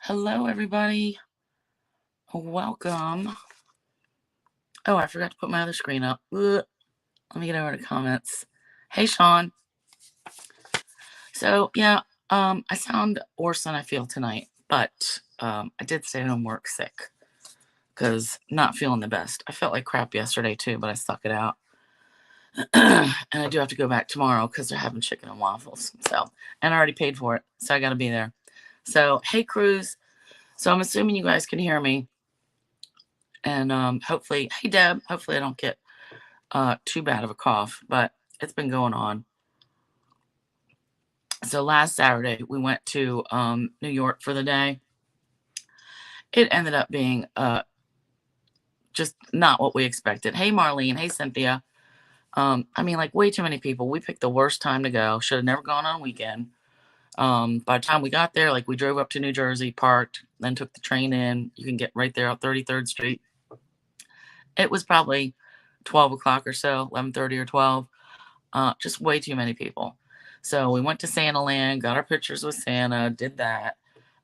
Hello, everybody. Welcome. Oh, I forgot to put my other screen up. Ugh. Let me get over to comments. Hey, Sean. So, yeah, I sound worse than I feel tonight, but I did stay home work sick because not feeling the best. I felt like crap yesterday, too, but I stuck it out. And I do have to go back tomorrow because they're having chicken and waffles. And I already paid for it, so I got to be there. So, hey, Cruz. So I'm assuming you guys can hear me. And hopefully, hey Deb, hopefully I don't get too bad of a cough, but it's been going on. So last Saturday we went to New York for the day. It ended up being just not what we expected. Hey Marlene, hey Cynthia. I mean, like way too many people. We picked the worst time to go. Should have never gone on a weekend. By the time we got there, like we drove up to New Jersey, parked, then took the train in. You can get right there on 33rd Street. It was probably 12 o'clock or so, 11:30 or 12. Just way too many people. So we went to Santa Land, got our pictures with Santa, did that.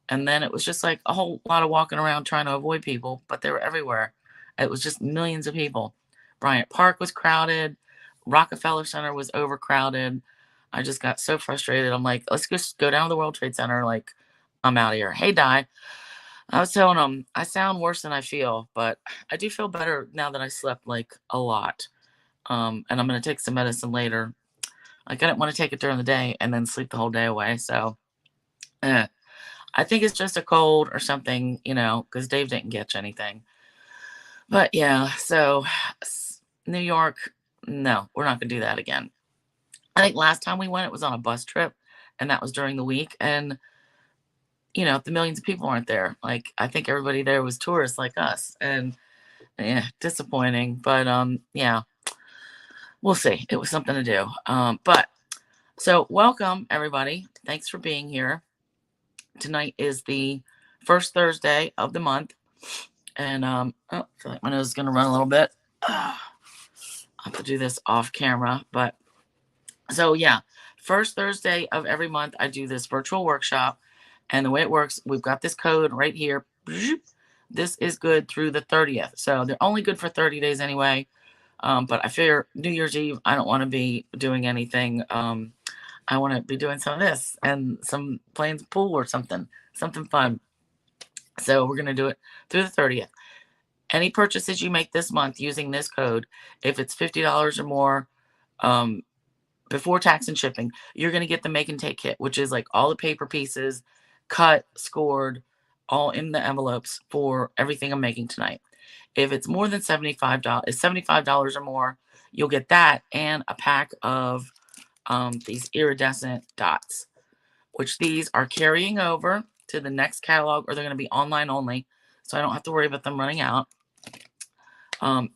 And then it was just like a whole lot of walking around trying to avoid people, but they were everywhere. It was just millions of people. Bryant Park was crowded. Rockefeller Center was overcrowded. I just got so frustrated. I'm like, let's just go down to the World Trade Center. Like, I'm out of here. Hey, Di. I was telling them I sound worse than I feel, but I do feel better now that I slept like a lot. And I'm going to take some medicine later. Like, I didn't want to take it during the day and then sleep the whole day away. So, I think it's just a cold or something, because Dave didn't catch anything. But yeah, so New York, no, we're not going to do that again. I think last time we went, it was on a bus trip, and that was during the week. And, the millions of people aren't there. Like, I think everybody there was tourists like us. And, yeah, disappointing. But, yeah, we'll see. It was something to do. So welcome, everybody. Thanks for being here. Tonight is the first Thursday of the month. And, I feel like my nose is going to run a little bit. I'll have to do this off camera. But, so yeah, first Thursday of every month, I do this virtual workshop. And the way it works, we've got this code right here. This is good through the 30th. So they're only good for 30 days anyway. But I figure New Year's Eve, I don't want to be doing anything. I want to be doing some of this and some playing pool or something fun. So we're going to do it through the 30th. Any purchases you make this month using this code, if it's $50 or more, before tax and shipping, you're going to get the make and take kit, which is like all the paper pieces, cut, scored, all in the envelopes for everything I'm making tonight. If it's more than $75 or more, you'll get that and a pack of these iridescent dots, which these are carrying over to the next catalog, or they're going to be online only, so I don't have to worry about them running out.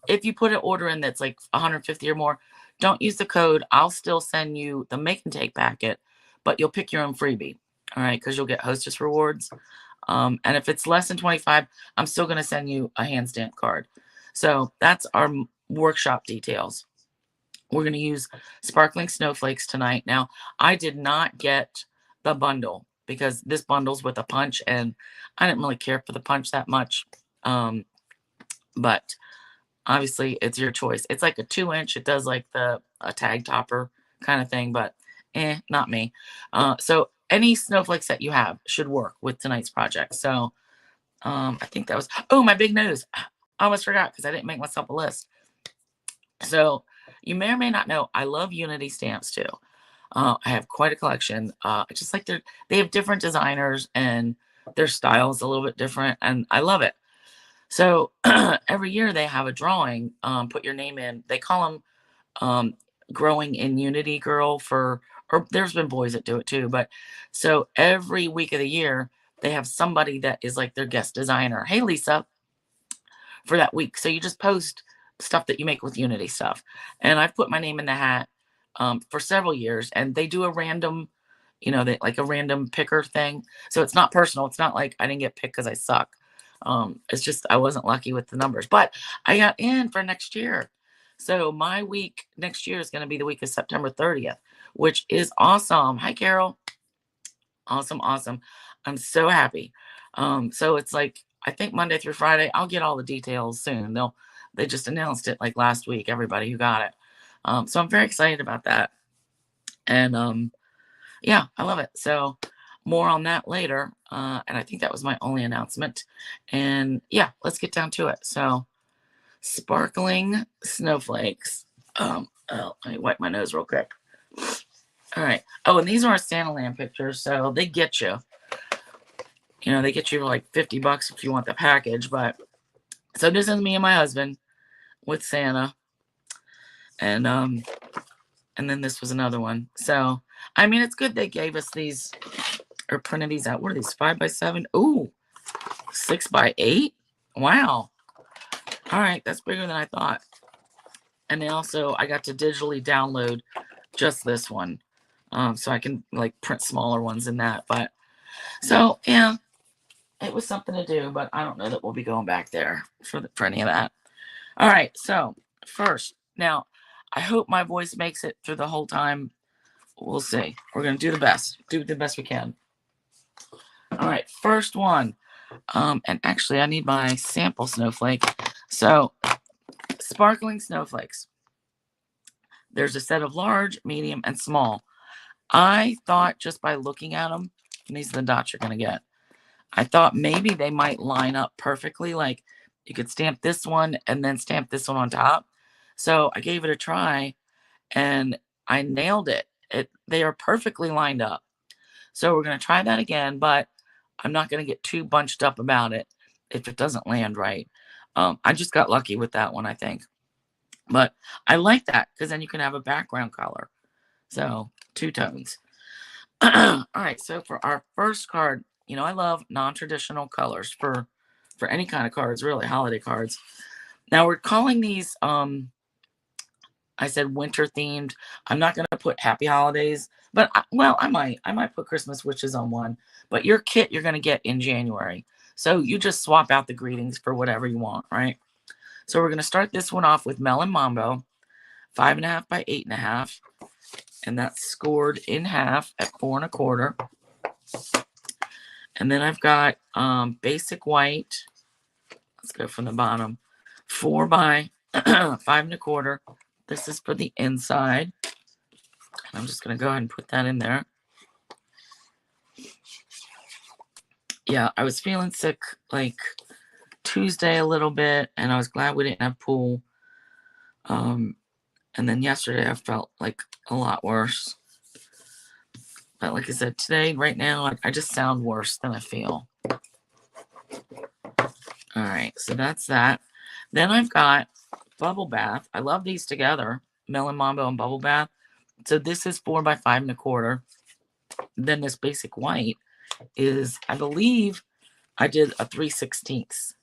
If you put an order in that's like 150 or more, don't use the code. I'll still send you the make and take packet, but you'll pick your own freebie, all right, because you'll get hostess rewards. And if it's less than 25, I'm still going to send you a hand stamp card. So that's our workshop details. We're going to use Sparkling Snowflakes tonight. Now, I did not get the bundle because this bundle's with a punch, and I didn't really care for the punch that much. But obviously, it's your choice. It's like a 2-inch. It does like a tag topper kind of thing, but not me. So any snowflakes that you have should work with tonight's project. So I think that was, my big nose. I almost forgot because I didn't make myself a list. So you may or may not know, I love Unity stamps too. I have quite a collection. I just like they have different designers and their style is a little bit different, and I love it. So every year they have a drawing, put your name in. They call them Growing in Unity Girl or there's been boys that do it too. But so every week of the year, they have somebody that is like their guest designer. Hey, Lisa, for that week. So you just post stuff that you make with Unity stuff. And I've put my name in the hat for several years, and they do a random, they like a random picker thing. So it's not personal. It's not like I didn't get picked because I suck. It's just I wasn't lucky with the numbers, but I got in for next year. So my week next year is going to be the week of September 30th, which is awesome. Hi, Carol. Awesome, awesome. I'm so happy. So it's like I think Monday through Friday. I'll get all the details soon. They just announced it like last week. Everybody who got it. So I'm very excited about that. And yeah, I love it. So more on that later. And I think that was my only announcement. And yeah, let's get down to it. So Sparkling Snowflakes. Let me wipe my nose real quick. All right. Oh, and these are our Santaland pictures, so they get you. You know, they get you like $50 if you want the package. But so this is me and my husband with Santa, and then this was another one. So I mean, it's good they gave us these or printed these out. What are these? 5x7? Ooh, 6x8. Wow. All right, that's bigger than I thought. And then also, I got to digitally download just this one, so I can like print smaller ones in that. But so yeah, it was something to do. But I don't know that we'll be going back there for any of that. All right, so first, now I hope my voice makes it through the whole time. We'll see. We're gonna do the best we can. All right, first one. And actually, I need my sample snowflake. So, Sparkling Snowflakes. There's a set of large, medium, and small. I thought just by looking at them, and these are the dots you're going to get, I thought maybe they might line up perfectly. Like you could stamp this one and then stamp this one on top. So I gave it a try and I nailed it. They are perfectly lined up. So we're going to try that again, but I'm not going to get too bunched up about it if it doesn't land right. I just got lucky with that one, I think. But I like that because then you can have a background color. So 2 tones. All right, so for our first card, you know, I love non-traditional colors for any kind of cards, really, holiday cards. Now we're calling these I said winter themed. I'm not going to put happy holidays, but I might put Christmas wishes on one. But your kit you're going to get in January. So you just swap out the greetings for whatever you want, right? So we're going to start this one off with Melon Mambo, 5.5 by 8.5, and that's scored in half at 4 1/4. And then I've got basic white. Let's go from the bottom. 4 by 5 1/4. This is for the inside. I'm just going to go ahead and put that in there. Yeah, I was feeling sick like Tuesday a little bit, and I was glad we didn't have pool. And then yesterday I felt like a lot worse. But like I said, today, right now, I just sound worse than I feel. All right, so that's that. Then I've got Bubble Bath. I love these together, Melon Mambo and Bubble Bath. So this is 4 by 5 1/4. Then this basic white is, I believe, I did a 3/16.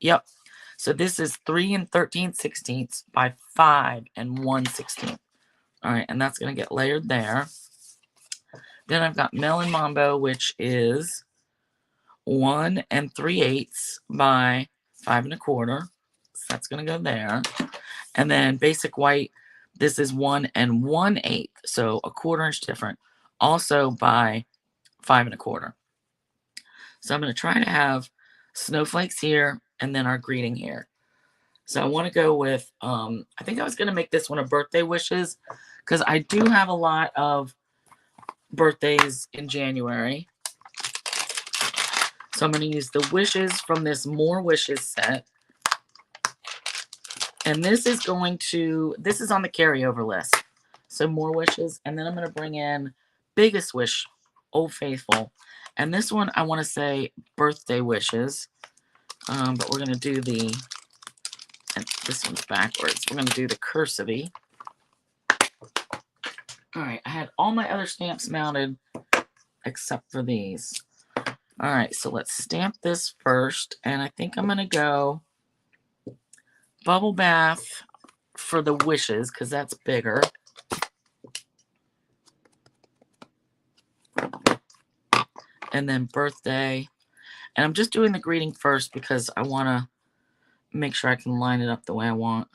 Yep. So this is 3 13/16 by 5 1/16. All right, and that's going to get layered there. Then I've got Melon Mambo, which is 1 3/8 by 5 1/4. So that's going to go there. And then basic white, this is 1 1/8, so a 1/4 inch different, also by 5 1/4. So I'm going to try to have snowflakes here and then our greeting here. So I want to go with, I think I was going to make this one a birthday wishes because I do have a lot of birthdays in January. So I'm going to use the wishes from this More Wishes set. And this is on the carryover list. So More Wishes. And then I'm going to bring in Biggest Wish, Old Faithful. And this one, I want to say birthday wishes. But we're going to do and this one's backwards. We're going to do the cursive-y. All right, I had all my other stamps mounted except for these. All right, so let's stamp this first. And I think I'm going to go Bubble Bath for the wishes because that's bigger. And then birthday. And I'm just doing the greeting first because I want to make sure I can line it up the way I want.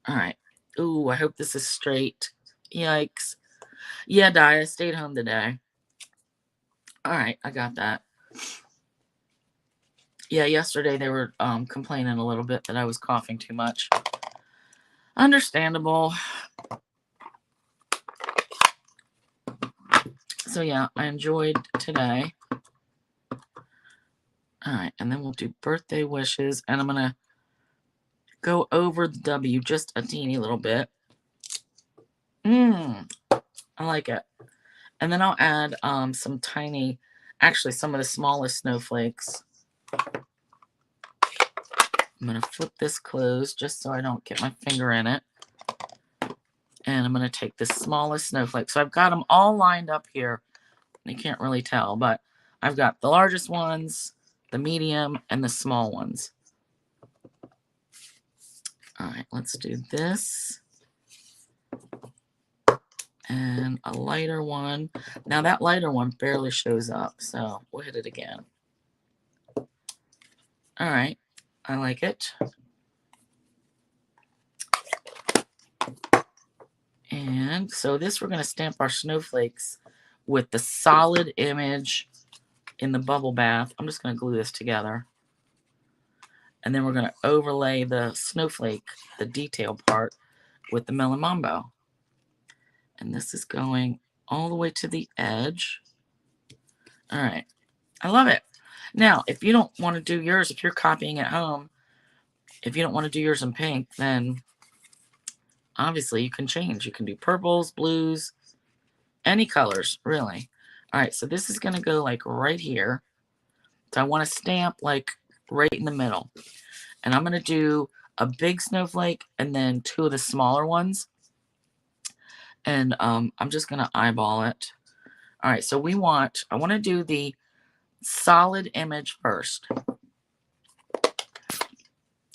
All right. Ooh, I hope this is straight. Yikes. Yeah, Di, I stayed home today. All right, I got that. Yeah, yesterday they were complaining a little bit that I was coughing too much. Understandable. So yeah, I enjoyed today. All right, and then we'll do birthday wishes, and I'm gonna go over the W just a teeny little bit. I like it. And then I'll add some tiny, actually some of the smallest snowflakes. I'm gonna flip this closed just so I don't get my finger in it. And I'm gonna take the smallest snowflake. So I've got them all lined up here. You can't really tell, but I've got the largest ones, the medium, and the small ones. All right, let's do this. And a lighter one. Now that lighter one barely shows up, so we'll hit it again. All right, I like it. And so this, we're going to stamp our snowflakes with the solid image in the bubble bath. I'm just going to glue this together. And then we're going to overlay the snowflake, the detail part, with the Melon Mambo. And this is going all the way to the edge. All right. I love it. Now, if you don't want to do yours, if you're copying at home, if you don't want to do yours in pink, then obviously you can change. You can do purples, blues, any colors, really. All right, so this is going to go like right here. So I want to stamp like right in the middle. And I'm going to do a big snowflake and then two of the smaller ones. And I'm just going to eyeball it. All right, so I want to do the solid image first.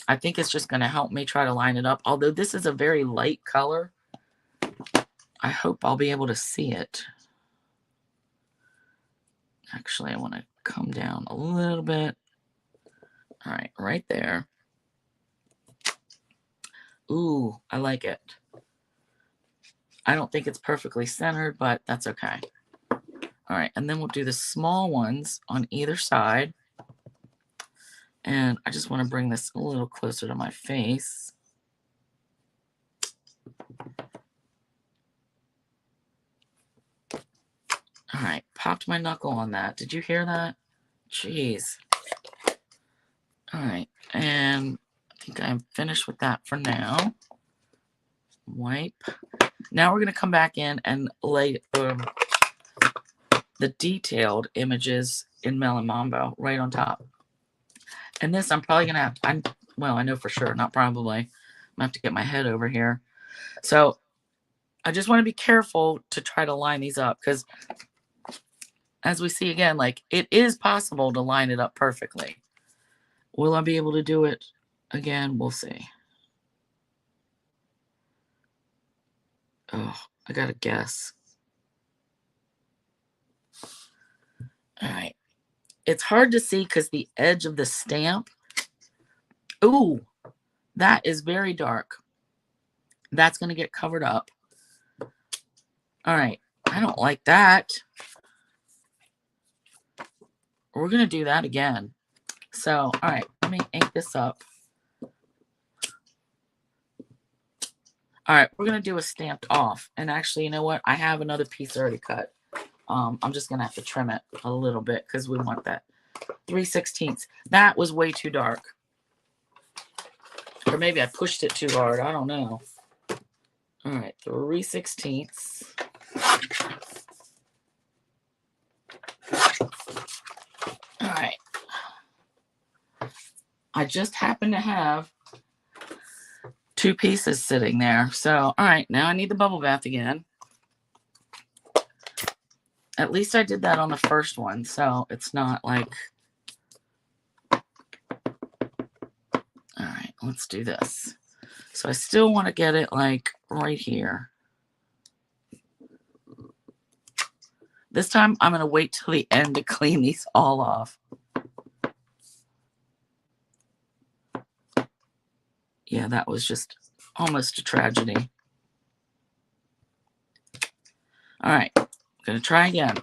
I think it's just going to help me try to line it up. Although this is a very light color, I hope I'll be able to see it. Actually, I want to come down a little bit. All right, right there. Ooh, I like it. I don't think it's perfectly centered, but that's okay. All right, and then we'll do the small ones on either side. And I just want to bring this a little closer to my face. All right, popped my knuckle on that. Did you hear that? Jeez. All right, and I think I'm finished with that for now. Wipe. Now we're going to come back in and lay the detailed images in Melon Mambo right on top. And this I'm probably going to have, well, I know for sure, not probably. I'm going to have to get my head over here. So I just want to be careful to try to line these up because as we see again, like it is possible to line it up perfectly. Will I be able to do it again? We'll see. Oh, I got to guess. All right. It's hard to see because the edge of the stamp. Ooh, that is very dark. That's going to get covered up. All right. I don't like that. We're going to do that again. So, all right. Let me ink this up. All right. We're going to do a stamped off. And actually, you know what? I have another piece already cut. I'm just going to have to trim it a little bit because we want that 3/16. That was way too dark. Or maybe I pushed it too hard. I don't know. All right, 3/16. All right. I just happen to have two pieces sitting there. So, all right, now I need the bubble bath again. At least I did that on the first one, so it's not like... All right, let's do this. So I still want to get it like right here. This time I'm going to wait till the end to clean these all off. Yeah, that was just almost a tragedy. All right, I'm going to try again.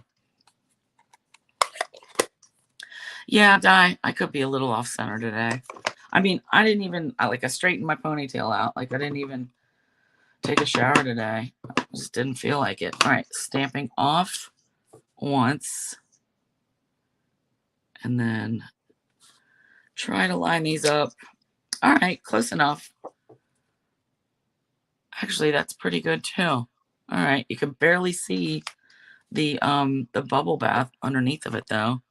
Yeah, I could be a little off center today. I mean, I didn't even, I straightened my ponytail out. Like, I didn't even take a shower today. I just didn't feel like it. All right, stamping off once. And then try to line these up. All right, close enough. Actually, that's pretty good too. All right, you can barely see the bubble bath underneath of it though.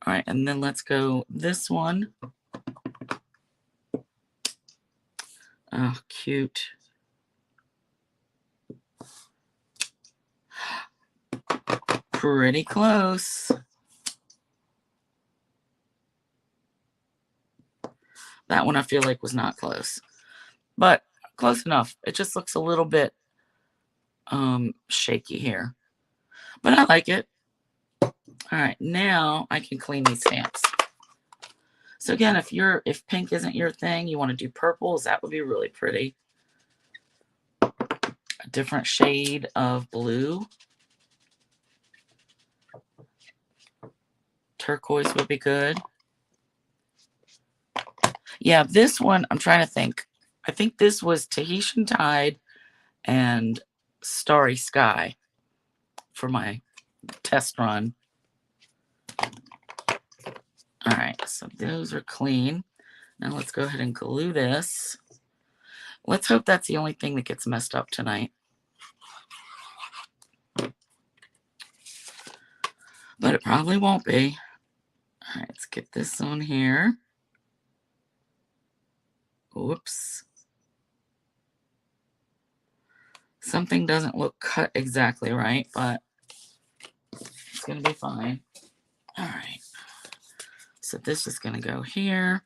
All right, and then let's go this one. Oh, cute. Pretty close. That one I feel like was not close, but close enough. It just looks a little bit shaky here, but I like it. All right, now I can clean these stamps. So again, if pink isn't your thing, you want to do purples, that would be really pretty. A different shade of blue. Turquoise would be good. Yeah, this one, I'm trying to think. I think this was Tahitian Tide and Starry Sky for my test run. All right, so those are clean. Now let's go ahead and glue this. Let's hope that's the only thing that gets messed up tonight. But it probably won't be. All right, let's get this on here. Whoops. Something doesn't look cut exactly right, but it's going to be fine. All right. So this is going to go here.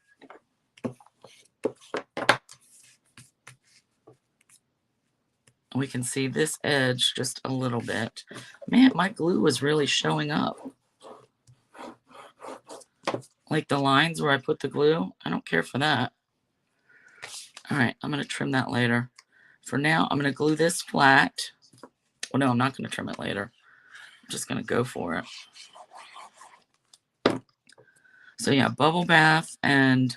We can see this edge just a little bit. Man, my glue was really showing up. Like the lines where I put the glue, I don't care for that. All right, I'm going to trim that later. For now, I'm going to glue this flat. Well, no, I'm not going to trim it later. I'm just going to go for it. So yeah, bubble bath and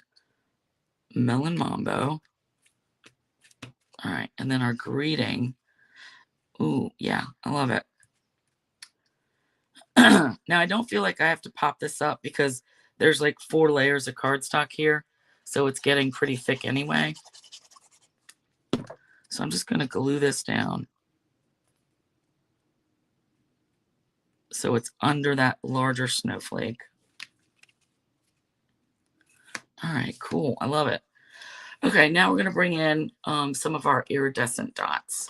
melon mambo. All right, and then our greeting. Ooh, yeah, I love it. Now, I don't feel like I have to pop this up because there's like 4 layers of cardstock here, so it's getting pretty thick anyway. So I'm just going to glue this down so it's under that larger snowflake. All right, cool. I love it. Okay, now we're going to bring in some of our iridescent dots.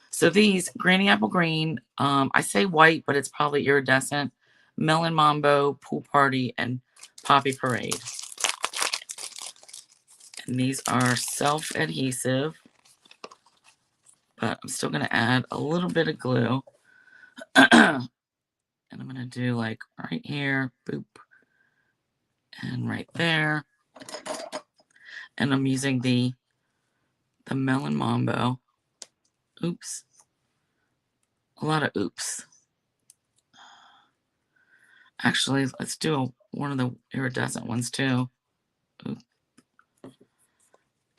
So these, Granny Apple Green, I say white, but it's probably iridescent, Melon Mambo, Pool Party, and Poppy Parade. And these are self-adhesive, but I'm still going to add a little bit of glue. And I'm going to do like right here, boop, and right there. And I'm using the Melon Mambo. Oops. A lot of oops. Actually, let's do one of the iridescent ones too. Oop.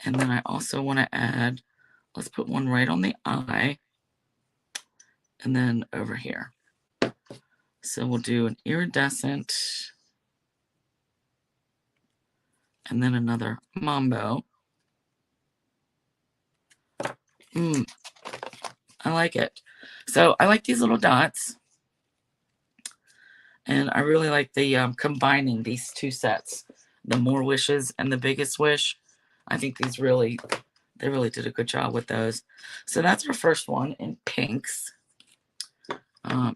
And then I also want to add, let's put one right on the eye. And then over here. So we'll do an iridescent. And then another mambo. I like it. So I like these little dots. And I really like the combining these two sets. The More Wishes and the Biggest Wish. I think these really, they really did a good job with those. So that's our first one in pinks.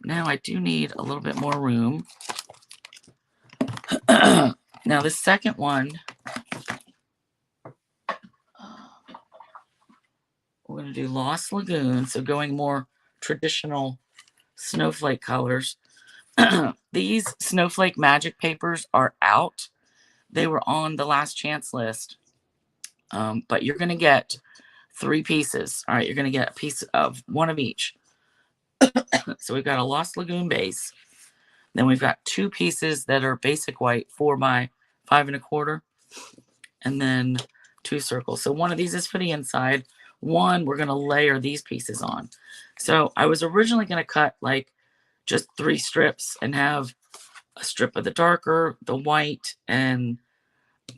Now I do need a little bit more room. Now the second one, we're going to do Lost Lagoon. So going more traditional snowflake colors. These snowflake magic papers are out. They were on the last chance list. But you're going to get 3 pieces. All right, you're going to get a piece of one of each. So we've got a Lost Lagoon base. Then we've got 2 pieces that are basic white, 4 by 5 1/4, and then 2 circles. So one of these is for the inside. One, we're going to layer these pieces on. So I was originally going to cut like just 3 strips and have a strip of the darker, the white, and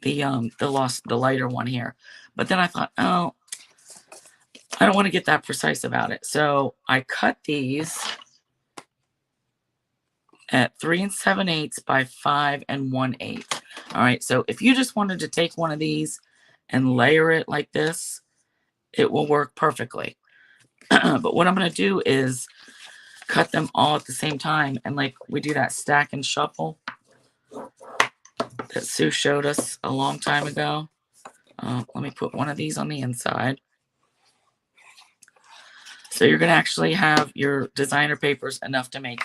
the lighter one here. But then I thought, oh, I don't want to get that precise about it. So I cut these at 3 7/8 by 5 1/8. All right, so if you just wanted to take one of these and layer it like this, it will work perfectly. But what I'm going to do is cut them all at the same time, and like we do that stack and shuffle that Sue showed us a long time ago. Let me put one of these on the inside. So you're going to actually have your designer papers enough to make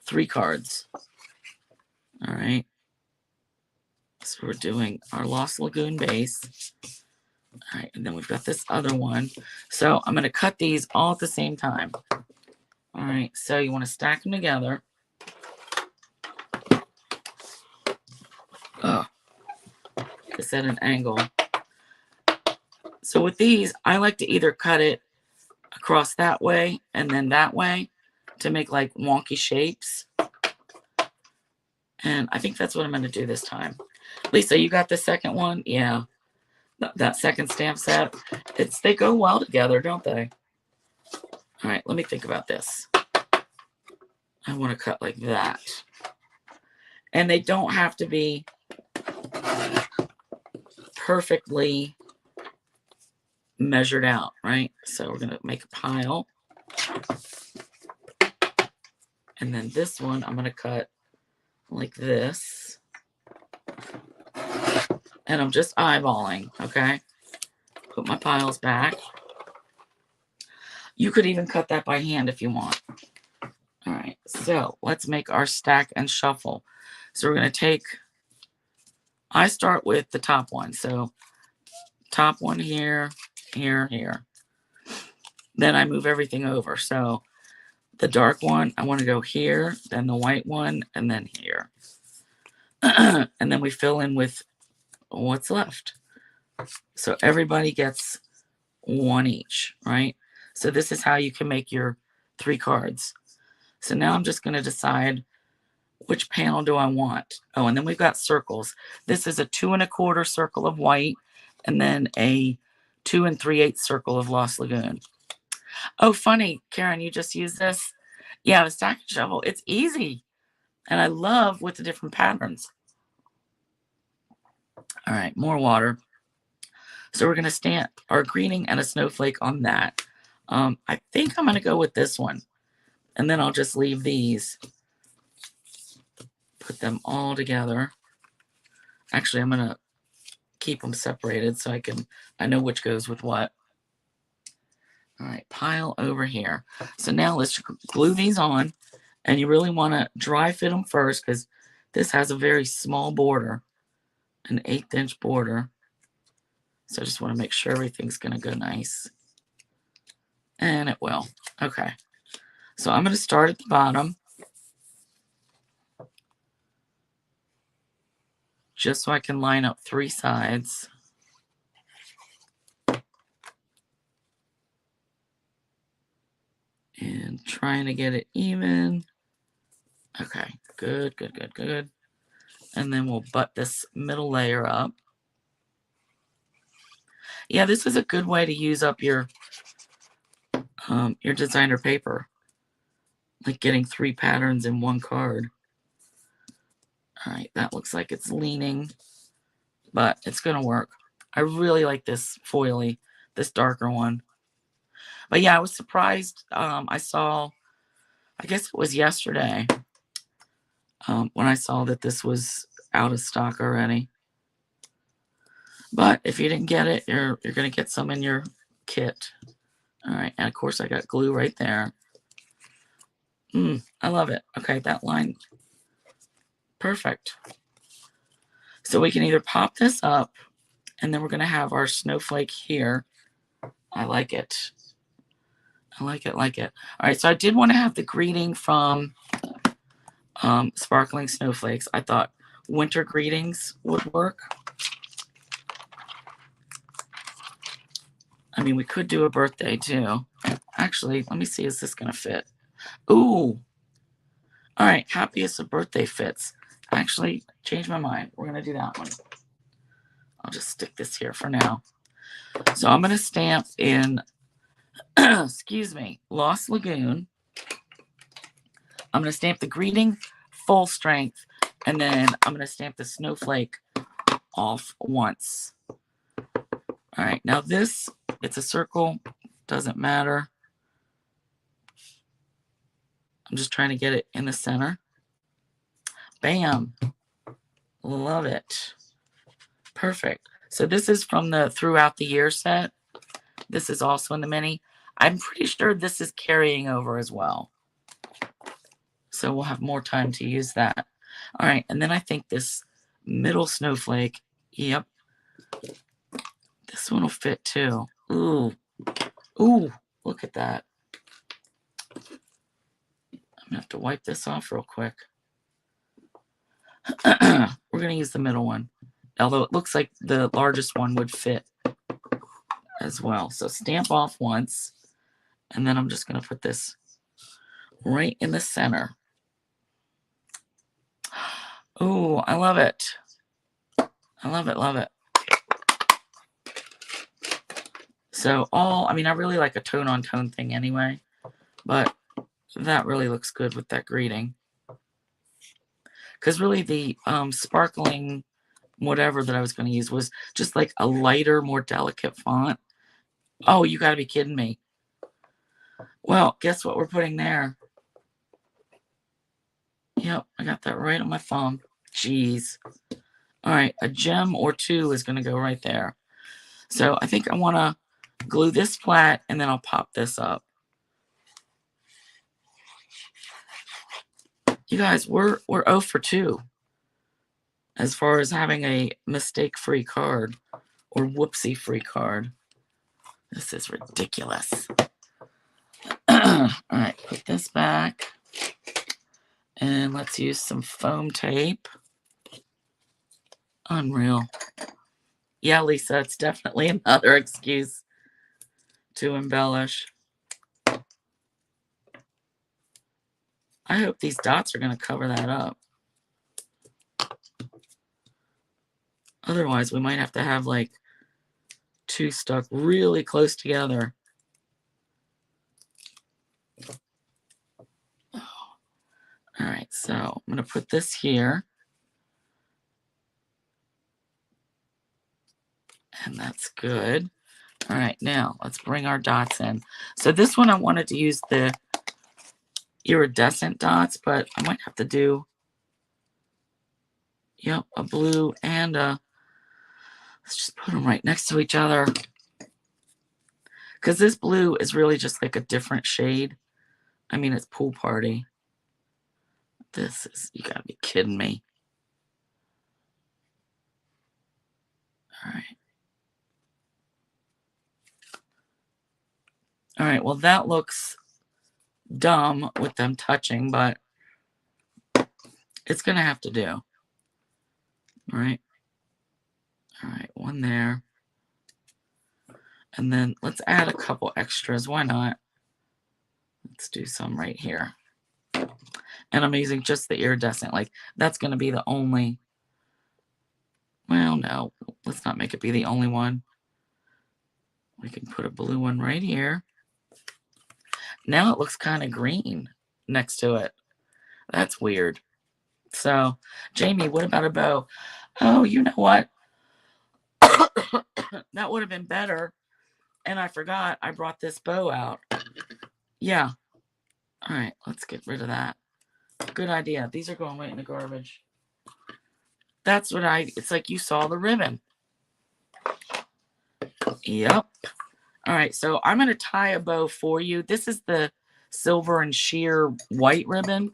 3 cards. All right. So we're doing our Lost Lagoon base. All right, and then we've got this other one. So I'm going to cut these all at the same time. All right, so you want to stack them together. Oh, it's at an angle. So with these, I like to either cut it across that way and then that way to make like wonky shapes. And I think that's what I'm going to do this time. Lisa, you got the second one? Yeah. That second stamp set. They go well together, don't they? All right, let me think about this. I want to cut like that. And they don't have to be perfectly measured out, right? So we're going to make a pile. And then this one, I'm going to cut like this. And I'm just eyeballing, okay? Put my piles back. You could even cut that by hand if you want. All right, so let's make our stack and shuffle. So we're going to take, I start with the top one. So top one here, here, here. Then I move everything over. So the dark one, I want to go here, then the white one, and then here. And then we fill in with what's left. So everybody gets one each, right? So this is how you can make your 3 cards. So now I'm just going to decide which panel do I want. Oh, and then we've got circles. This is a 2 1/4 circle of white, and then a 2 3/8 circle of Lost Lagoon. Oh, funny, Karen, you just used this? Yeah, the stack and shovel. It's easy, and I love with the different patterns. All right, more water. So we're going to stamp our greeting and a snowflake on that. I think I'm going to go with this one. And then I'll just leave these. Put them all together. Actually, I'm going to keep them separated so I know which goes with what. All right, pile over here. So now let's glue these on. And you really want to dry fit them first because this has a very small border. An 1/8 inch border. So I just want to make sure everything's going to go nice. And it will. Okay. So I'm going to start at the bottom. Just so I can line up 3 sides. And trying to get it even. Okay. Good, good, good, good. And then we'll butt this middle layer up. Yeah, this is a good way to use up your designer paper. Like getting 3 patterns in 1 card. All right, that looks like it's leaning, but it's going to work. I really like this foily, this darker one. But yeah, I was surprised. I saw, I guess it was yesterday, when I saw that this was out of stock already. But if you didn't get it, you're going to get some in your kit. All right, and of course I got glue right there. I love it. Okay, that line, perfect. So we can either pop this up, and then we're going to have our snowflake here. I like it. I like it, like it. All right, so I did want to have the greeting from Sparkling Snowflakes. I thought winter greetings would work. I mean, we could do a birthday too. Actually, let me see, is this going to fit? Ooh. All right, happiest of birthday fits. Actually, change my mind. We're going to do that one. I'll just stick this here for now. So I'm going to stamp in, excuse me, Lost Lagoon. I'm going to stamp the greeting full strength, and then I'm going to stamp the snowflake off once. All right, now this, it's a circle, doesn't matter. I'm just trying to get it in the center. Bam. Love it. Perfect. So this is from the Throughout the Year set. This is also in the mini. I'm pretty sure this is carrying over as well. So we'll have more time to use that. All right, and then I think this middle snowflake, yep. This one will fit too. Ooh. Ooh, look at that. I'm gonna have to wipe this off real quick. We're gonna use the middle one. Although it looks like the largest one would fit as well. So stamp off once, and then I'm just gonna put this right in the center. Oh, I love it. I love it, love it. So I mean, I really like a tone-on-tone thing anyway, but that really looks good with that greeting. Because really the sparkling whatever that I was going to use was just like a lighter, more delicate font. Oh, you got to be kidding me. Well, guess what we're putting there? Yep, I got that right on my thumb. Jeez. All right, a gem or two is going to go right there. So I think I want to glue this flat, and then I'll pop this up. You guys, we're 0 for 2 as far as having a mistake-free card or whoopsie-free card. This is ridiculous. All right, put this back. And let's use some foam tape. Unreal. Yeah, Lisa, it's definitely another excuse to embellish. I hope these dots are going to cover that up. Otherwise, we might have to have like two stuck really close together. All right, so I'm going to put this here. And that's good. All right, now let's bring our dots in. So this one I wanted to use the Iridescent Dots, but I might have to do, yep, a blue and a, let's just put them right next to each other. Because this blue is really just like a different shade. I mean, it's Pool Party. This is, you gotta be kidding me. All right. All right, well, that looks dumb with them touching, but it's gonna have to do. All right. All right, one there. And then let's add a couple extras. Why not? Let's do some right here. And I'm using just the iridescent. Like, that's going to be the only. Well, no. Let's not make it be the only one. We can put a blue one right here. Now it looks kind of green next to it. That's weird. So, Jamie, what about a bow? Oh, you know what? That would have been better. And I forgot I brought this bow out. Yeah. All right, let's get rid of that. Good idea. These are going right in the garbage. That's what it's like you saw the ribbon. Yep. All right, so I'm going to tie a bow for you. This is the silver and sheer white ribbon.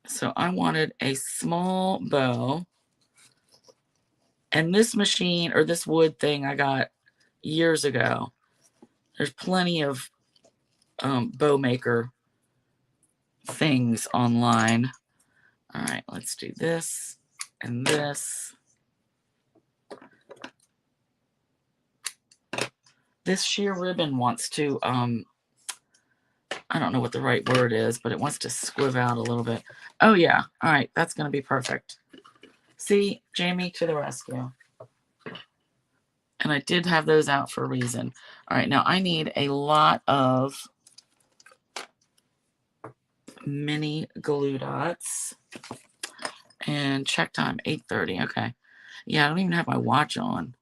So I wanted a small bow. And this machine, or this wood thing I got years ago. There's plenty of bow maker things online. All right, let's do this and this. This sheer ribbon wants to, I don't know what the right word is, but it wants to squiv out a little bit. Oh yeah, all right, that's gonna be perfect. See, Jamie to the rescue. And I did have those out for a reason. All right, now I need a lot of mini glue dots. And check time, 8:30. Okay. Yeah, I don't even have my watch on.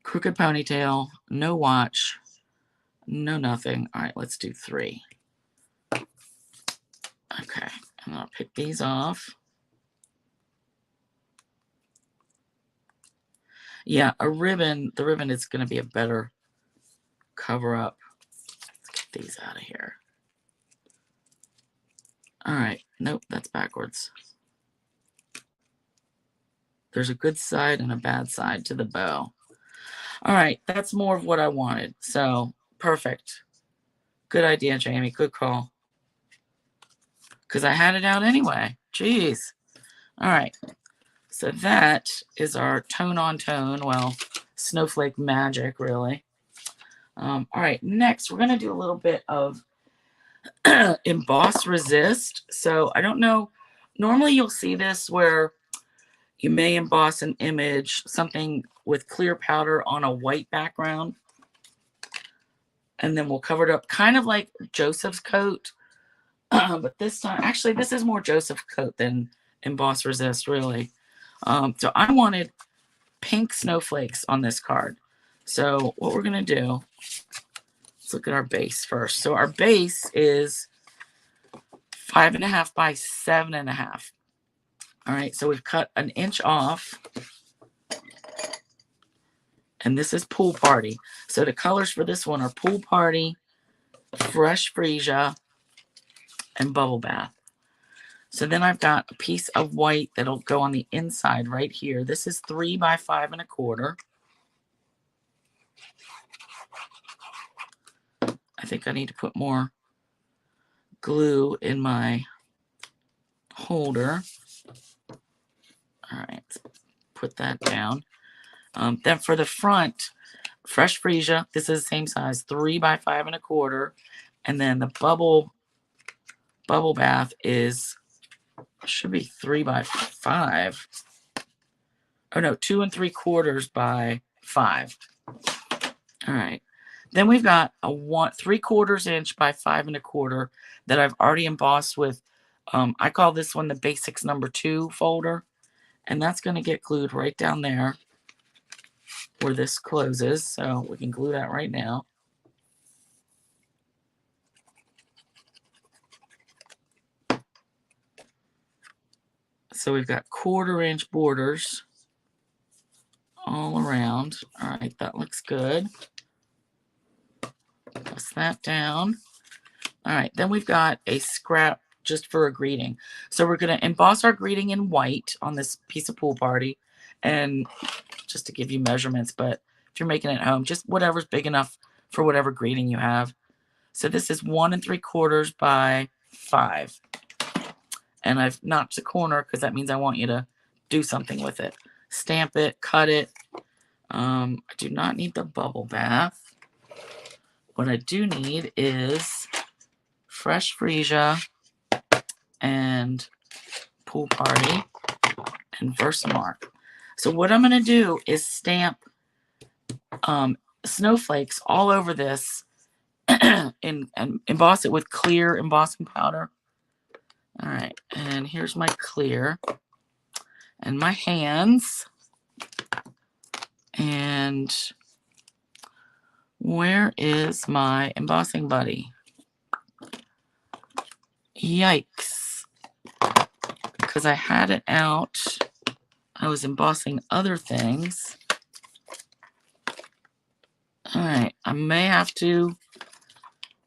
Crooked ponytail, no watch, no nothing. All right, let's do 3. Okay, I'm gonna pick these off. Yeah, the ribbon is gonna be a better cover up. Let's get these out of here. All right, nope, that's backwards. There's a good side and a bad side to the bow. All right, that's more of what I wanted. So, perfect. Good idea, Jamie. Good call. Because I had it out anyway. Jeez. All right. So that is our tone on tone. Well, snowflake magic, really. All right. Next, we're going to do a little bit of emboss resist. So I don't know. Normally, you'll see this where you may emboss an image, something with clear powder on a white background. And then we'll cover it up kind of like Joseph's coat. But this time, actually, this is more Joseph's coat than emboss resist, really. So I wanted pink snowflakes on this card. So what we're going to do, let's look at our base first. So our base is 5.5 by 7.5. All right, so we've cut 1 inch off. And this is Pool Party. So the colors for this one are Pool Party, Fresh Freesia, and Bubble Bath. So then I've got a piece of white that'll go on the inside right here. This is 3 by 5.25. I think I need to put more glue in my holder. All right, put that down. Then for the front, Fresh Freesia, this is the same size, 3 by 5.25. And then the bubble bath should be 3 by 5. Oh no, 2 3/4 by 5. All right. Then we've got a 3/4 inch by 5.25 that I've already embossed with. I call this one the Basics #2 folder, and that's going to get glued right down there where this closes. So we can glue that right now. So we've got 1/4 inch borders all around. All right, that looks good. Press that down. All right, then we've got a scrap just for a greeting. So we're going to emboss our greeting in white on this piece of Pool Party. And just to give you measurements, but if you're making it at home, just whatever's big enough for whatever greeting you have. So this is 1 3/4 by 5. And I've notched the corner because that means I want you to do something with it. Stamp it, cut it. I do not need the bubble bath. What I do need is Fresh Freesia and Pool Party and Versamark. So what I'm going to do is stamp snowflakes all over this and emboss it with clear embossing powder. All right, and here's my clear and my hands. And where is my embossing buddy? Yikes. Because I had it out. I was embossing other things. All right, I may have to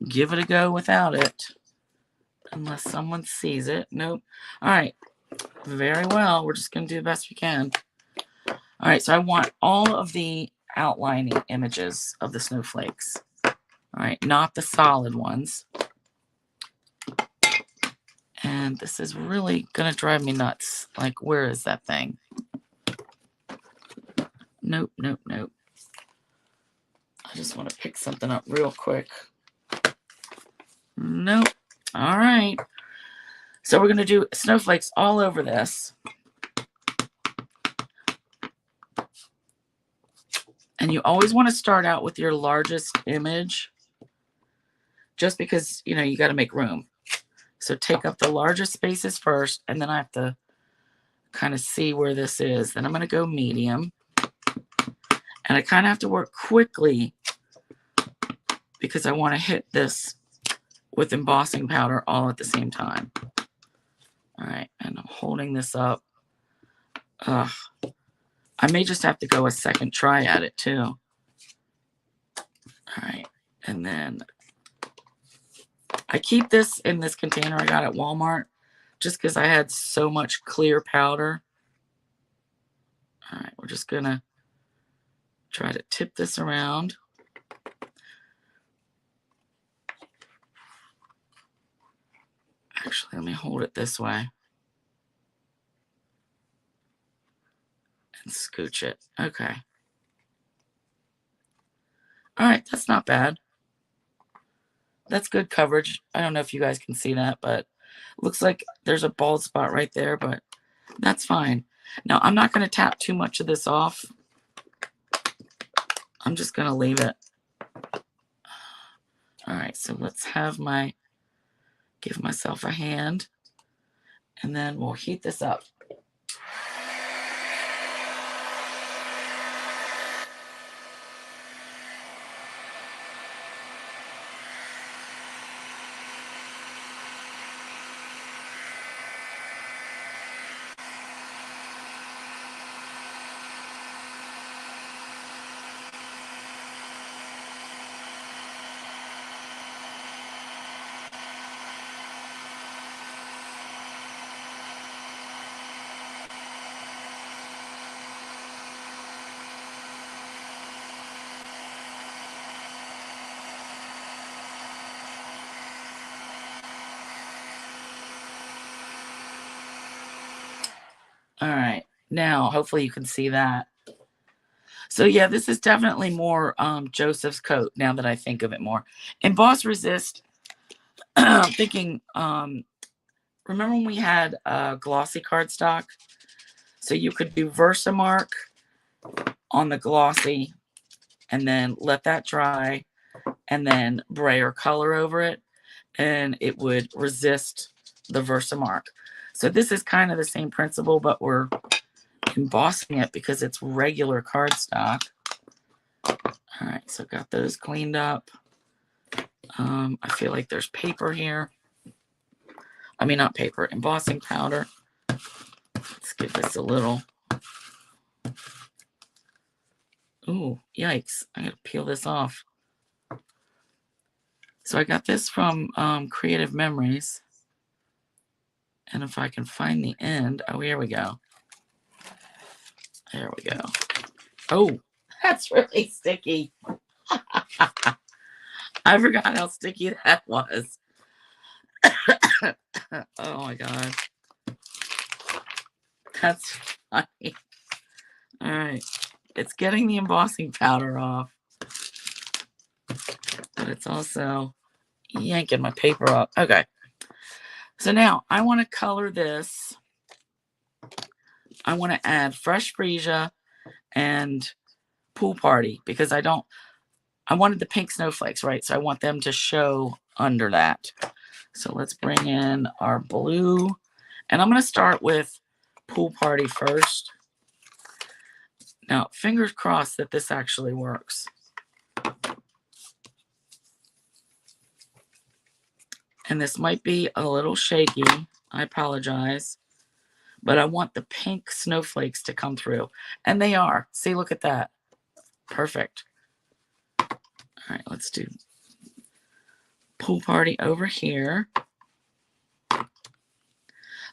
give it a go without it. Unless someone sees it. Nope. All right. Very well. We're just going to do the best we can. All right. So I want all of the outlining images of the snowflakes. All right. Not the solid ones. And this is really going to drive me nuts. Like, where is that thing? Nope, nope, nope. I just want to pick something up real quick. Nope. All right. So we're going to do snowflakes all over this. And you always want to start out with your largest image, just because, you know, you got to make room. So take up the largest spaces first, and then I have to kind of see where this is. Then I'm going to go medium. And I kind of have to work quickly because I want to hit this with embossing powder all at the same time. All right, and I'm holding this up. Ugh. I may just have to go a second try at it too. All right, and then I keep this in this container I got at Walmart just because I had so much clear powder. All right, we're just gonna try to tip this around. Actually, let me hold it this way and scooch it. Okay. All right, that's not bad. That's good coverage. I don't know if you guys can see that, but it looks like there's a bald spot right there, but that's fine. Now, I'm not going to tap too much of this off. I'm just going to leave it. All right, so let's have give myself a hand, and then we'll heat this up. All right, now hopefully you can see that. So yeah, this is definitely more Joseph's coat now that I think of it more. Emboss Resist, I'm thinking, remember when we had glossy cardstock? So you could do Versamark on the glossy and then let that dry and then brayer color over it, and it would resist the Versamark. So this is kind of the same principle, but we're embossing it because it's regular cardstock. All right, so got those cleaned up. I feel like there's paper here. I mean, not paper, embossing powder. Let's give this a little. Ooh, yikes. I gotta peel this off. So I got this from Creative Memories. And if I can find the end, oh, here we go. There we go. Oh, that's really sticky. I forgot how sticky that was. Oh my God. That's funny. All right. It's getting the embossing powder off. But it's also yanking my paper up. Okay. So now I want to color this. I want to add Fresh Freesia and Pool Party because I wanted the pink snowflakes, right? So I want them to show under that. So let's bring in our blue. And I'm going to start with Pool Party first. Now, fingers crossed that this actually works. And this might be a little shaky. I apologize. But I want the pink snowflakes to come through. And they are. See, look at that. Perfect. All right, let's do Pool Party over here.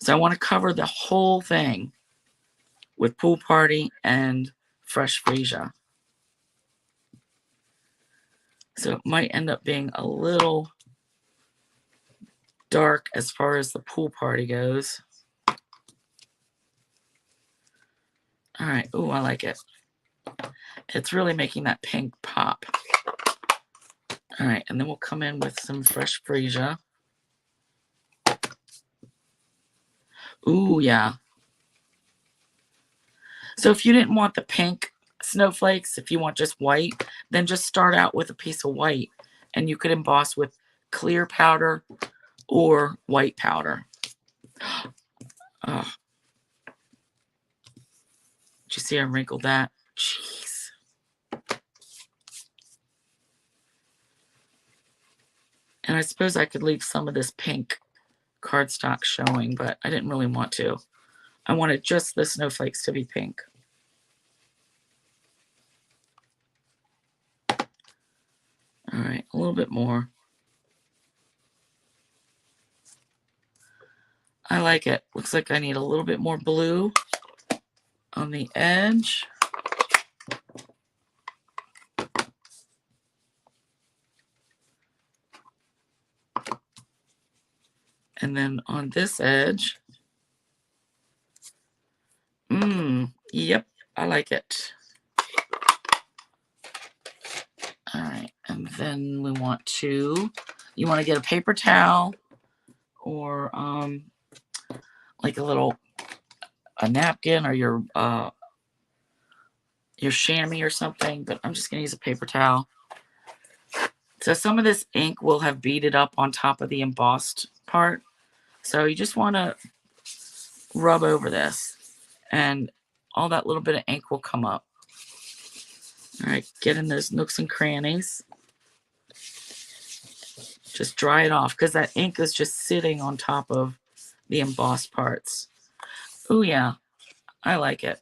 So I want to cover the whole thing with Pool Party and Fresh Freesia. So it might end up being a little dark as far as the pool party goes. All right. Oh, I like it. It's really making that pink pop. All right, and then we'll come in with some fresh freesia. Ooh, yeah. So if you didn't want the pink snowflakes, if you want just white, then just start out with a piece of white, and you could emboss with clear powder or white powder. Oh. Did you see I wrinkled that? Jeez. And I suppose I could leave some of this pink cardstock showing, but I didn't really want to. I wanted just the snowflakes to be pink. All right, a little bit more. I like it. Looks like I need a little bit more blue on the edge. And then on this edge, yep, I like it. All right, and then we want to, you want to get a paper towel or like a napkin or your chamois or something, but I'm just gonna use a paper towel. So some of this ink will have beaded up on top of the embossed part. So you just want to rub over this and all that little bit of ink will come up. All right, get in those nooks and crannies. Just dry it off because that ink is just sitting on top of the embossed parts. Oh yeah, I like it.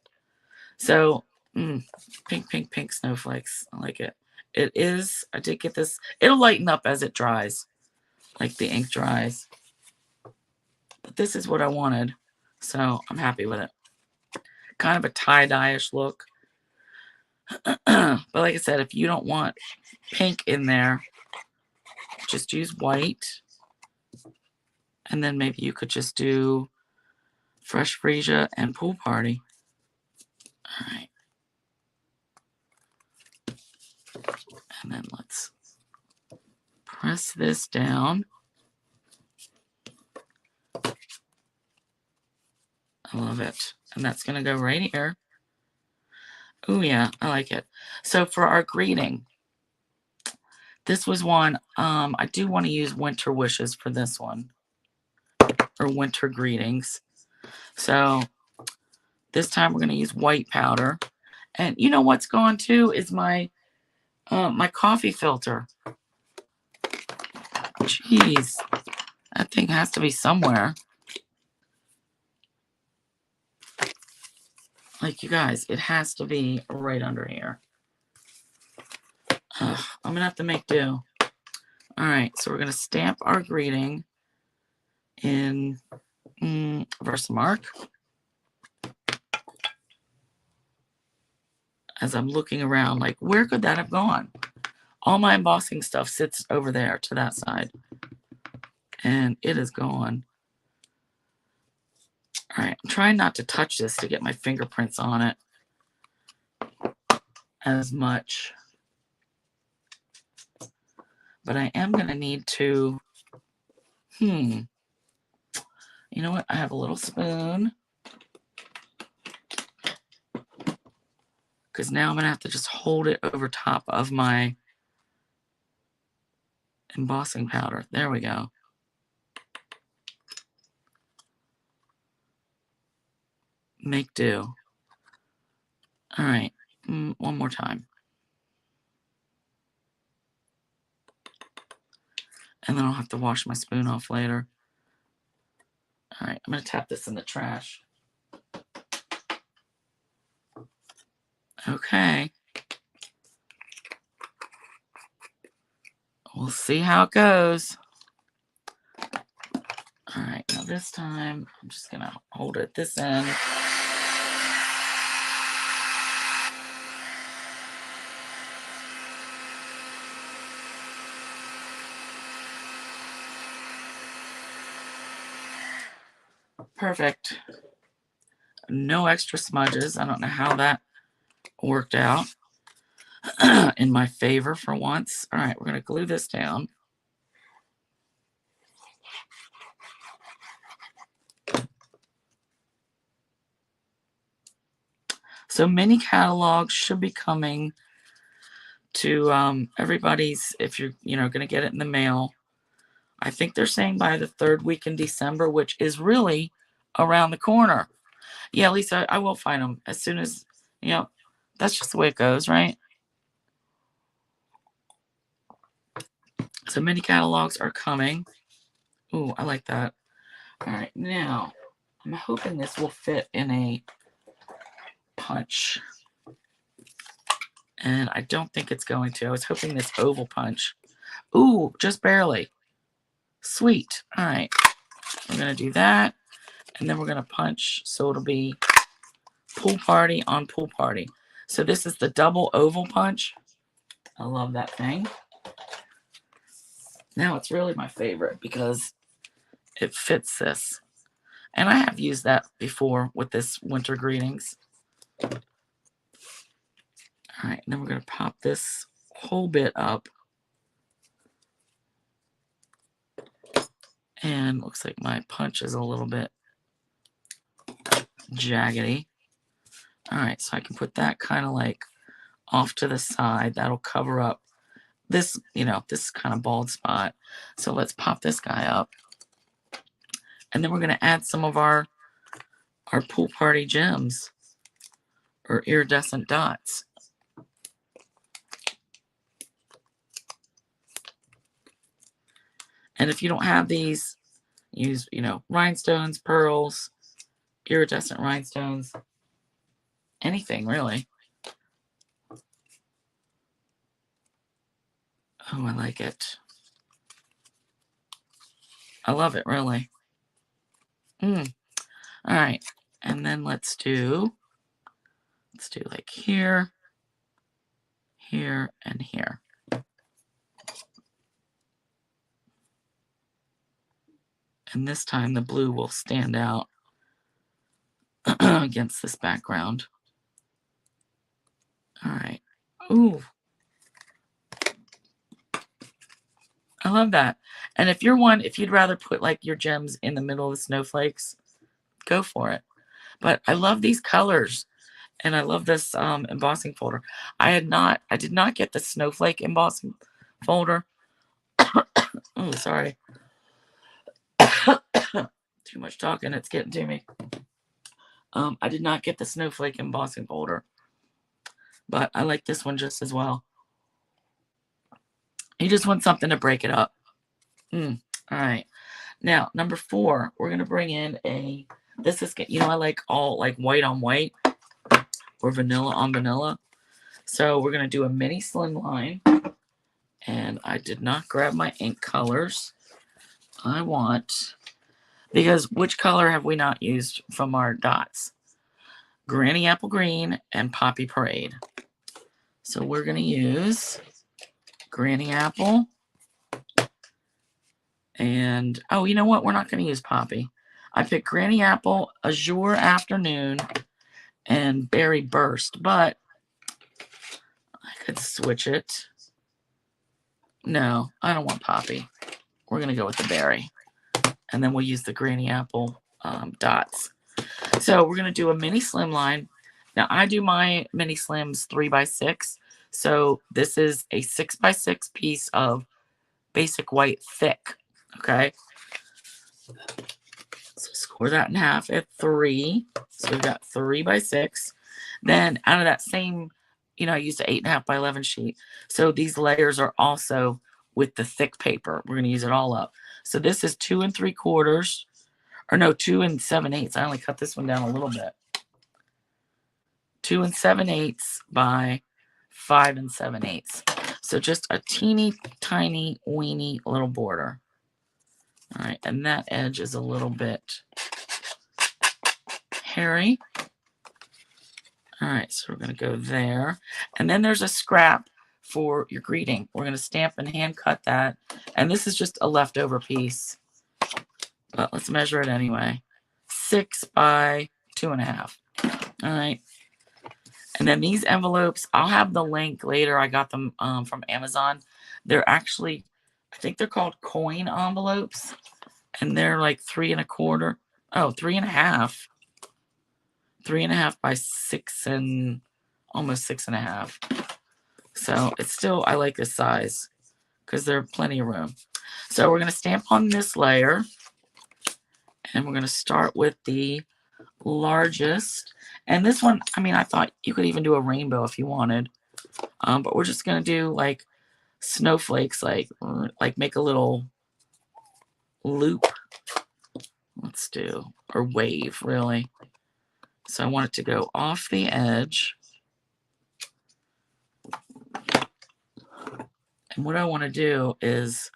So pink, pink, pink snowflakes. I like it. It is, I did get this. It'll lighten up as it dries, like the ink dries. But this is what I wanted, so I'm happy with it. Kind of a tie-dye-ish look. But like I said, if you don't want pink in there, just use white. And then maybe you could just do fresh freesia and pool party. All right. And then let's press this down. I love it. And that's going to go right here. Oh, yeah, I like it. So for our greeting, this was one, I do want to use winter wishes for this one, or winter greetings. So this time we're going to use white powder. And you know what's gone too is my my coffee filter. Jeez, that thing has to be somewhere. Like, you guys, it has to be right under here. I'm going to have to make do. All right, so we're going to stamp our greeting in Versamark. As I'm looking around, like, where could that have gone? All my embossing stuff sits over there to that side. And it is gone. All right, I'm trying not to touch this to get my fingerprints on it as much. But I am going to need to, you know what? I have a little spoon. Because now I'm going to have to just hold it over top of my embossing powder. There we go. Make do. All right, one more time. And then I'll have to wash my spoon off later. All right, I'm going to tap this in the trash. Okay. We'll see how it goes. All right, now this time, I'm just going to hold it this end. perfect. No extra smudges. I don't know how that worked out in my favor for once. All right, we're going to glue this down. So mini catalogs should be coming to everybody's, if you're going to get it in the mail. I think they're saying by the 3rd week in December, which is really around the corner. Yeah, Lisa, I will find them as soon as, that's just the way it goes, right? So mini catalogs are coming. Ooh, I like that. All right, now I'm hoping this will fit in a punch. And I don't think it's going to. I was hoping this oval punch. Ooh, just barely. Sweet. All right. We're going to do that. And then we're going to punch. So it'll be pool party on pool party. So this is the double oval punch. I love that thing. Now it's really my favorite because it fits this. And I have used that before with this winter greetings. All right, and then we're going to pop this whole bit up. And looks like my punch is a little bit jaggedy. All right, so I can put that kind of like off to the side. That'll cover up this, this kind of bald spot. So let's pop this guy up. And then we're going to add some of our pool party gems or iridescent dots. And if you don't have these, use, rhinestones, pearls, iridescent rhinestones, anything really. Oh, I like it. I love it, really. All right. And then let's do like here, here, and here. And this time the blue will stand out against this background. All right. Ooh. I love that. And if you'd rather put like your gems in the middle of the snowflakes, go for it. But I love these colors. And I love this embossing folder. I did not get the snowflake embossing folder. Oh, sorry. Too much talking. It's getting to me. I did not get the snowflake embossing folder. But I like this one just as well. You just want something to break it up. All right. Now, number 4, we're going to bring in this is, I like all like white on white or vanilla on vanilla. So we're going to do a mini slim line. And I did not grab my ink colors. Because which color have we not used from our dots? Granny Apple Green and Poppy Parade. So we're going to use Granny Apple. And, oh, you know what? We're not going to use Poppy. I picked Granny Apple, Azure Afternoon, and Berry Burst. But I could switch it. No, I don't want Poppy. We're going to go with the Berry. And then we'll use the Granny Apple dots. So we're going to do a mini slim line. Now, I do my mini slims 3x6. So this is a 6x6 piece of basic white thick. Okay. So score that in half at 3. So we've got 3x6. Then out of that same, I used an 8.5 by 11 sheet. So these layers are also with the thick paper. We're going to use it all up. So this is 2 3/4, or no, 2 7/8. I only cut this one down a little bit. 2 7/8 by 5 7/8. So just a teeny tiny weeny little border. All right, and that edge is a little bit hairy. All right, so we're going to go there. And then there's a scrap for your greeting. We're going to stamp and hand cut that. And this is just a leftover piece. But let's measure it anyway. 6 by 2.5. All right. And then these envelopes, I'll have the link later. I got them from Amazon. They're actually, I think they're called coin envelopes. And they're like 3.25. Oh, 3.5. 3.5 by 6 and almost 6.5. So it's still, I like this size because there's plenty of room. So we're going to stamp on this layer. And we're going to start with the largest. And this one, I mean, I thought you could even do a rainbow if you wanted. But we're just going to do like snowflakes, like make a little loop. Let's do, or wave, really. So I want it to go off the edge. And what I want to do is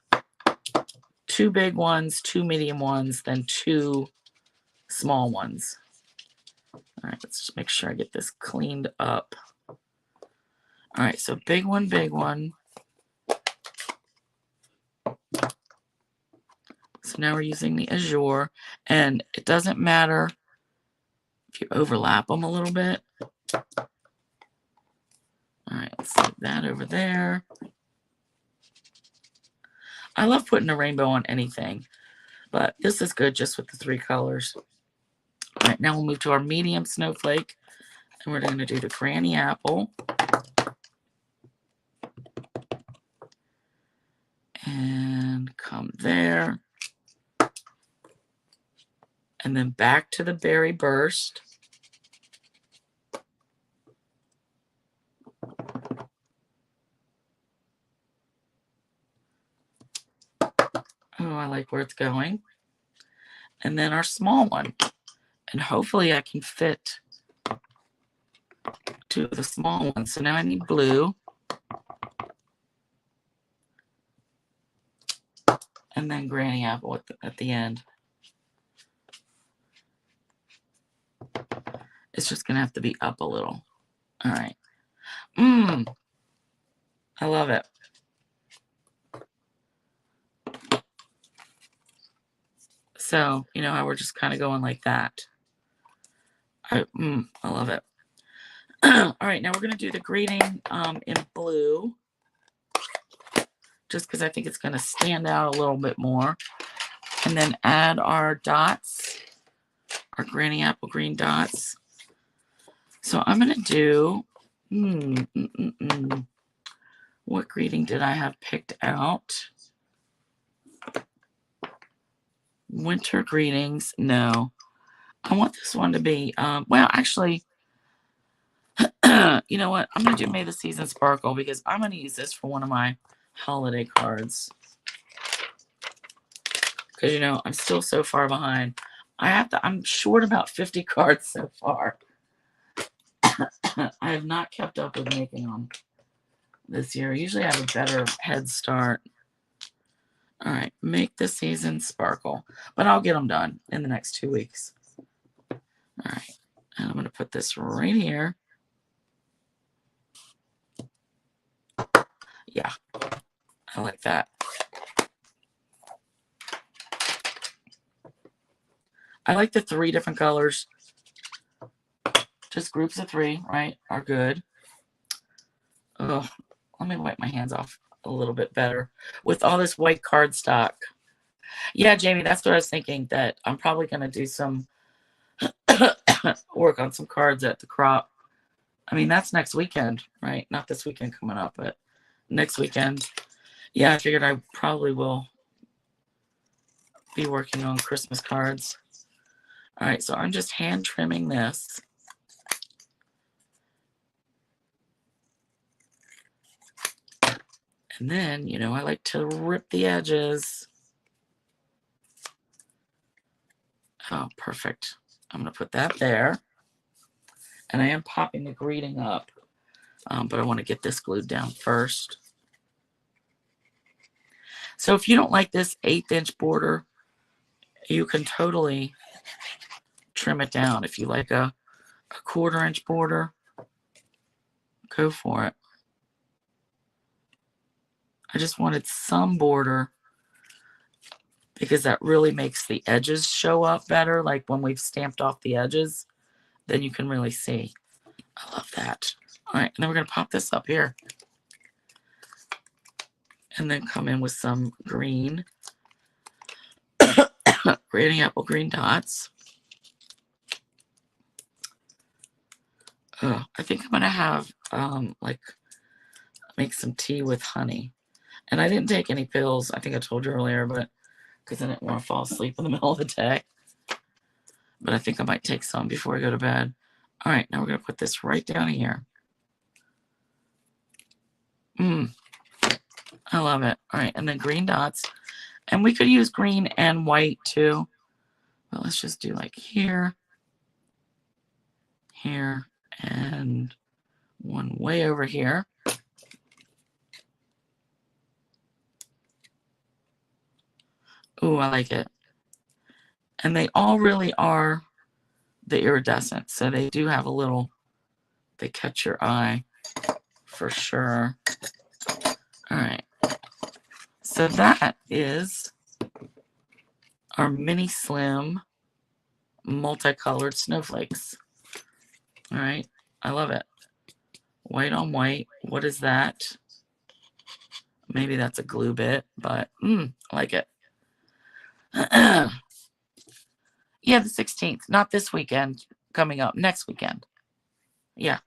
2 big ones, 2 medium ones, then 2 small ones. All right, let's just make sure I get this cleaned up. All right, so big one, big one. So now we're using the azure, and it doesn't matter if you overlap them a little bit. All right, let's stick that over there. I love putting a rainbow on anything, but this is good just with the 3 colors. All right, now we'll move to our medium snowflake, and we're going to do the granny apple. And come there. And then back to the berry burst. Oh, I like where it's going. And then our small one. And hopefully I can fit 2 of the small ones. So now I need blue. And then granny apple at the end. It's just going to have to be up a little. All right. I love it. So, you know how we're just kind of going like that. I love it. All right, now we're going to do the greeting in blue. Just because I think it's going to stand out a little bit more. And then add our dots, our granny apple green dots. So I'm going to do, what greeting did I have picked out? Winter greetings. No. I want this one to be, well, actually, you know what? I'm going to do May the Season Sparkle because I'm going to use this for one of my holiday cards. Because, you know, I'm still so far behind. I'm short about 50 cards so far. I have not kept up with making them this year. Usually I have a better head start. All right, make the season sparkle. But I'll get them done in the next 2 weeks. All right, and I'm going to put this right here. Yeah, I like that. I like the 3 different colors. Just groups of 3, right, are good. Oh, let me wipe my hands off a little bit better. With all this white cardstock. Yeah, Jamie, that's what I was thinking, that I'm probably going to do some work on some cards at the crop. I mean, that's next weekend, right? Not this weekend coming up, but next weekend. Yeah, I figured I probably will be working on Christmas cards. All right, so I'm just hand trimming this. And then, you know, I like to rip the edges. Oh, perfect. I'm going to put that there. And I am popping the greeting up. But I want to get this glued down first. So if you don't like this 1/8" border, you can totally trim it down. If you like a 1/4" border, go for it. I just wanted some border because that really makes the edges show up better. Like when we've stamped off the edges, then you can really see. I love that. All right, and then we're going to pop this up here. And then come in with some green. Granny apple green dots. I think I'm going to have, like, make some tea with honey. And I didn't take any pills. I think I told you earlier, but because I didn't want to fall asleep in the middle of the day. But I think I might take some before I go to bed. All right, now we're going to put this right down here. I love it. All right, and then green dots. And we could use green and white too. But let's just do like here, here, and one way over here. Ooh, I like it. And they all really are the iridescent. So they do have a little, they catch your eye for sure. All right. So that is our mini slim multicolored snowflakes. All right. I love it. White on white. What is that? Maybe that's a glue bit, but I like it. Yeah, the 16th. Not this weekend. Coming up next weekend. Yeah.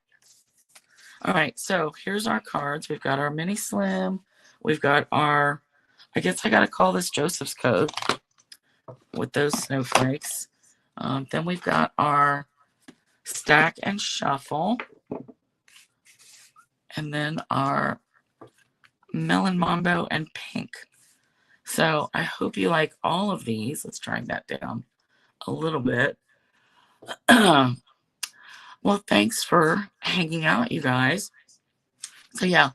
All right. So here's our cards. We've got our mini slim. We've got our, I guess I got to call this Joseph's code with those snowflakes. Then we've got our stack and shuffle. And then our melon mambo and pink. So I hope you like all of these. Let's drag that down a little bit. Well, thanks for hanging out, you guys. So yeah,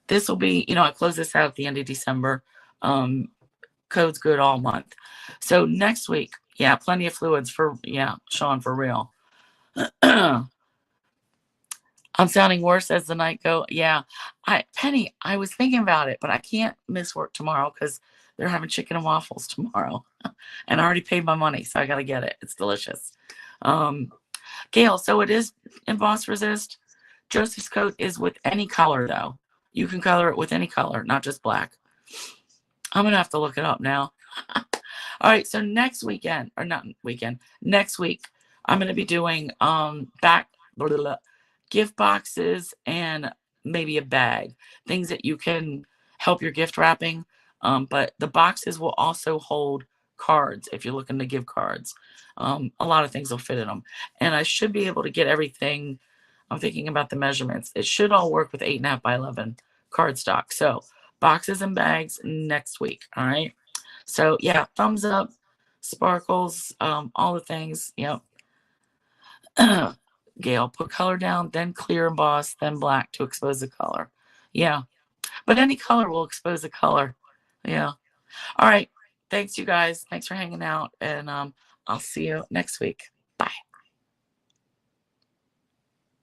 this will be, I close this out at the end of December. Code's good all month. So next week, yeah, plenty of fluids for, Sean, for real. I'm sounding worse as the night go. Yeah, Penny, I was thinking about it, but I can't miss work tomorrow because they're having chicken and waffles tomorrow. And I already paid my money, so I got to get it. It's delicious. Gail, so it is emboss resist. Joseph's coat is with any color, though. You can color it with any color, not just black. I'm going to have to look it up now. All right, so next week, I'm going to be doing gift boxes and maybe a bag, things that you can help your gift wrapping. But the boxes will also hold cards if you're looking to give cards. A lot of things will fit in them. And I should be able to get everything. I'm thinking about the measurements. It should all work with 8.5 by 11 cardstock. So boxes and bags next week. All right. So yeah, thumbs up, sparkles, all the things. Yep. Gail, put color down, then clear emboss, then black to expose the color. Yeah. But any color will expose the color. Yeah. All right. Thanks, you guys. Thanks for hanging out. And I'll see you next week. Bye.